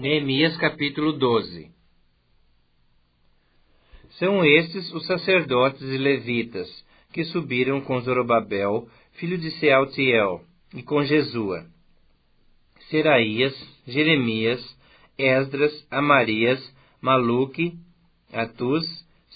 Neemias capítulo 12. São estes os sacerdotes e levitas que subiram com Zorobabel, filho de Sealtiel, e com Jesua, Seraías, Jeremias, Esdras, Amarias, Maluque, Atuz,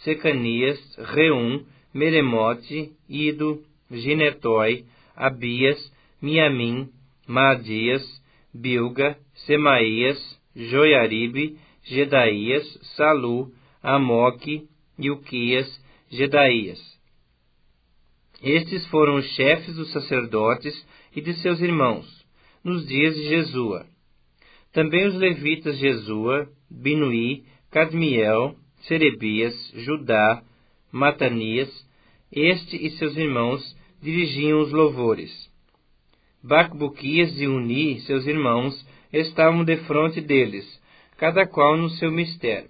Secanias, Reum, Meremote, Ido, Ginetói, Abias, Miamim, Maadias, Bilga, Semaías, Joiaribe, Jedaías, Salu, Amoque, Ilquias, Jedaías. Estes foram os chefes dos sacerdotes e de seus irmãos, nos dias de Jesua. Também os levitas Jesua, Binuí, Cadmiel, Serebias, Judá, Matanias, este e seus irmãos dirigiam os louvores. Bacbuquias e Uni, seus irmãos, estavam defronte deles, cada qual no seu mistério.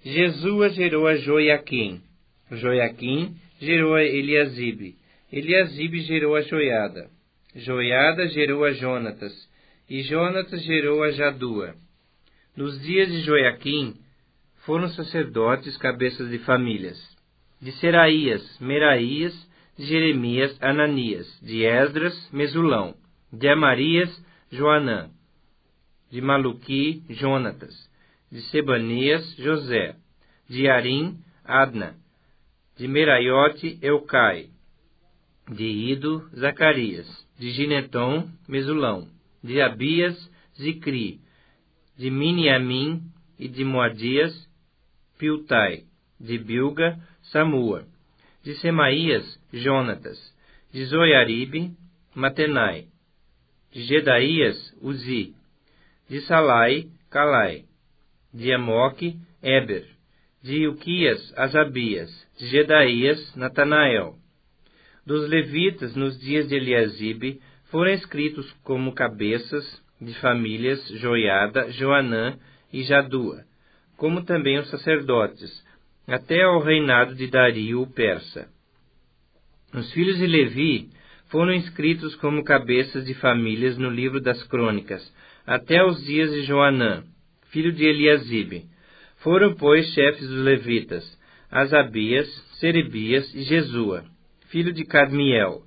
Jesua gerou a Joiaquim, Joiaquim gerou a Eliasibe, Eliasibe gerou a Joiada, Joiada gerou a Jonatas, e Jonatas gerou a Jadua. Nos dias de Joiaquim foram sacerdotes cabeças de famílias, de Seraías, Meraías, de Jeremias, Ananias, de Esdras, Mesulão, de Amarias, Joanã, de Maluqui, Jonatas, de Sebanias, José, de Arim, Adna, de Meraiote, Eucai, de Ido, Zacarias, de Gineton, Mesulão, de Abias, Zicri, de Miniamim e de Moadias, Piltai, de Bilga, Samua, de Semaías, Jonatas, de Zoiaribe, Matenai, de Jedaías, Uzi, de Salai, Calai, de Amoque, Eber, de Ilquias, Asabias, de Jedaías, Natanael. Dos levitas, nos dias de Eliasibe, foram escritos como cabeças de famílias Joiada, Joanã e Jadua, como também os sacerdotes, até ao reinado de Dario o persa. Os filhos de Levi foram inscritos como cabeças de famílias no livro das crônicas, até os dias de Joanã, filho de Eliasibe. Foram, pois, chefes dos levitas, Asabias, Serebias e Jesua, filho de Cadmiel.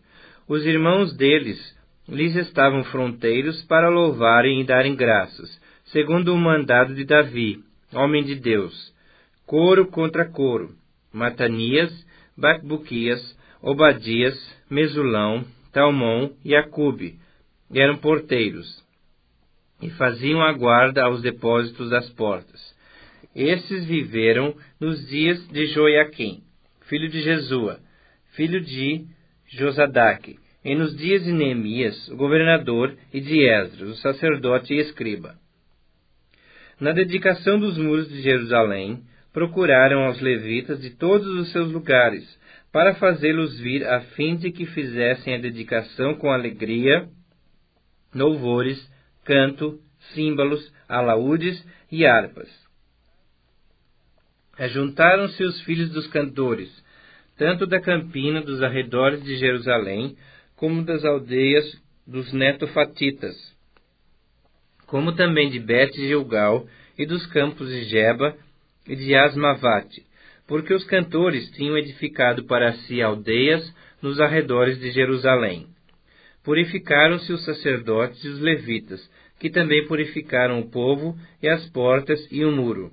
Os irmãos deles lhes estavam fronteiros para louvarem e darem graças, segundo o mandado de Davi, homem de Deus, coro contra coro, Matanias, Bacbuquias, Obadias, Mesulão, Talmon e Acube eram porteiros, e faziam a guarda aos depósitos das portas. Estes viveram nos dias de Joiaquim, filho de Jesua, filho de Josadaque, e nos dias de Neemias, o governador, e de Esdras, o sacerdote e escriba. Na dedicação dos muros de Jerusalém, procuraram aos levitas de todos os seus lugares, para fazê-los vir a fim de que fizessem a dedicação com alegria, louvores, canto, símbolos, alaúdes e harpas. Ajuntaram-se os filhos dos cantores, tanto da campina dos arredores de Jerusalém, como das aldeias dos netofatitas, como também de Bet-Gilgal e dos campos de Geba e de Asmavate, porque os cantores tinham edificado para si aldeias nos arredores de Jerusalém. Purificaram-se os sacerdotes e os levitas, que também purificaram o povo e as portas e o muro.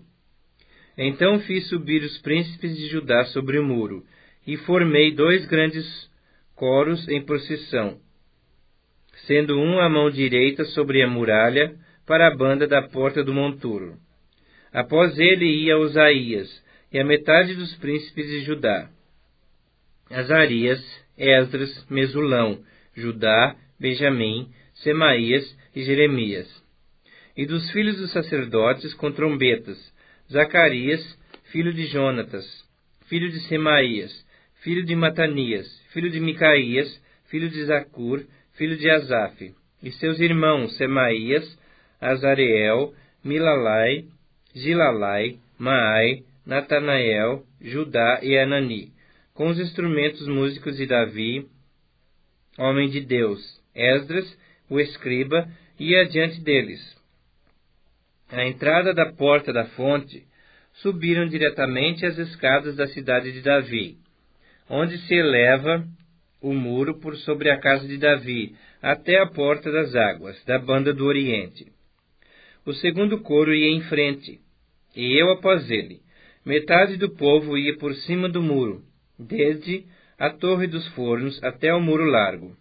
Então fiz subir os príncipes de Judá sobre o muro, e formei 2 grandes coros em procissão, sendo um à mão direita sobre a muralha, para a banda da porta do monturo. Após ele ia Usaías, e a metade dos príncipes de Judá, Azarias, Esdras, Mesulão, Judá, Benjamim, Semaías e Jeremias. E dos filhos dos sacerdotes com trombetas, Zacarias, filho de Jonatas, filho de Semaías, filho de Matanias, filho de Micaías, filho de Zacur, filho de Asaf, e seus irmãos Semaías, Azareel, Milalai, Gilalai, Maai, Natanael, Judá e Anani, com os instrumentos músicos de Davi, homem de Deus, Esdras, o escriba, ia adiante deles. à entrada da porta da fonte, subiram diretamente as escadas da cidade de Davi, onde se eleva o muro por sobre a casa de Davi, até a porta das águas, da banda do Oriente. O segundo coro ia em frente, e eu após ele. Metade do povo ia por cima do muro, desde a Torre dos Fornos até o muro largo.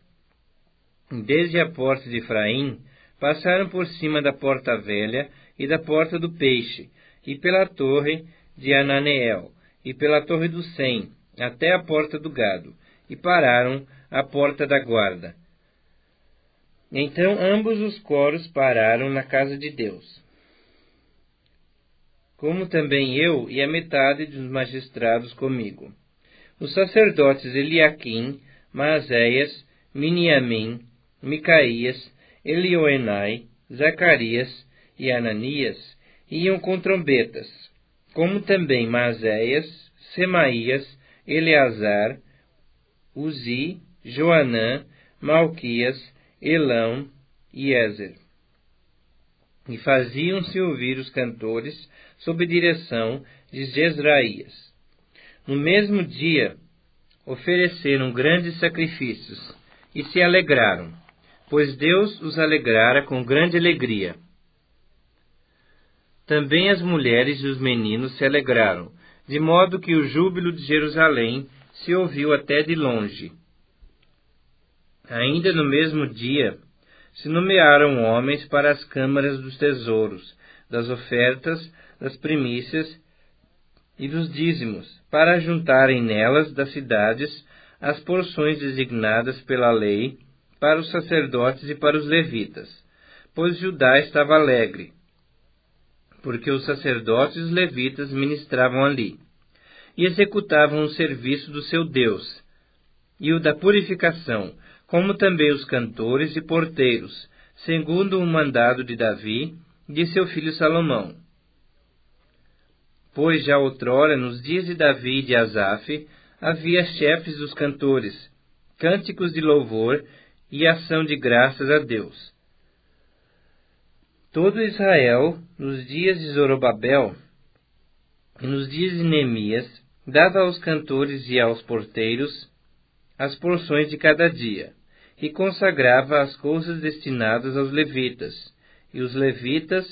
Desde a porta de Efraim, passaram por cima da porta velha e da porta do peixe, e pela torre de Ananeel, e pela torre do Sem, até a porta do gado, e pararam à porta da guarda. Então ambos os coros pararam na casa de Deus, como também eu e a metade dos magistrados comigo. Os sacerdotes Eliaquim, Maazéias, Miniamim, Micaías, Elioenai, Zacarias e Ananias iam com trombetas, como também Maazéias, Semaías, Eleazar, Uzi, Joanã, Malquias, Elão e Ezer. E faziam-se ouvir os cantores sob direção de Jezraías. No mesmo dia, ofereceram grandes sacrifícios e se alegraram, pois Deus os alegrara com grande alegria. Também as mulheres e os meninos se alegraram, de modo que o júbilo de Jerusalém se ouviu até de longe. Ainda no mesmo dia, se nomearam homens para as câmaras dos tesouros, das ofertas, das primícias e dos dízimos, para juntarem nelas das cidades as porções designadas pela lei para os sacerdotes e para os levitas, pois Judá estava alegre, porque os sacerdotes e os levitas ministravam ali, e executavam o serviço do seu Deus, e o da purificação, como também os cantores e porteiros, segundo o mandado de Davi e de seu filho Salomão. Pois já outrora, nos dias de Davi e de Asaf, havia chefes dos cantores, cânticos de louvor e ação de graças a Deus. Todo Israel, nos dias de Zorobabel e nos dias de Neemias, dava aos cantores e aos porteiros as porções de cada dia, e consagrava as coisas destinadas aos levitas, e os levitas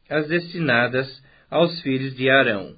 as destinadas aos filhos de Arão.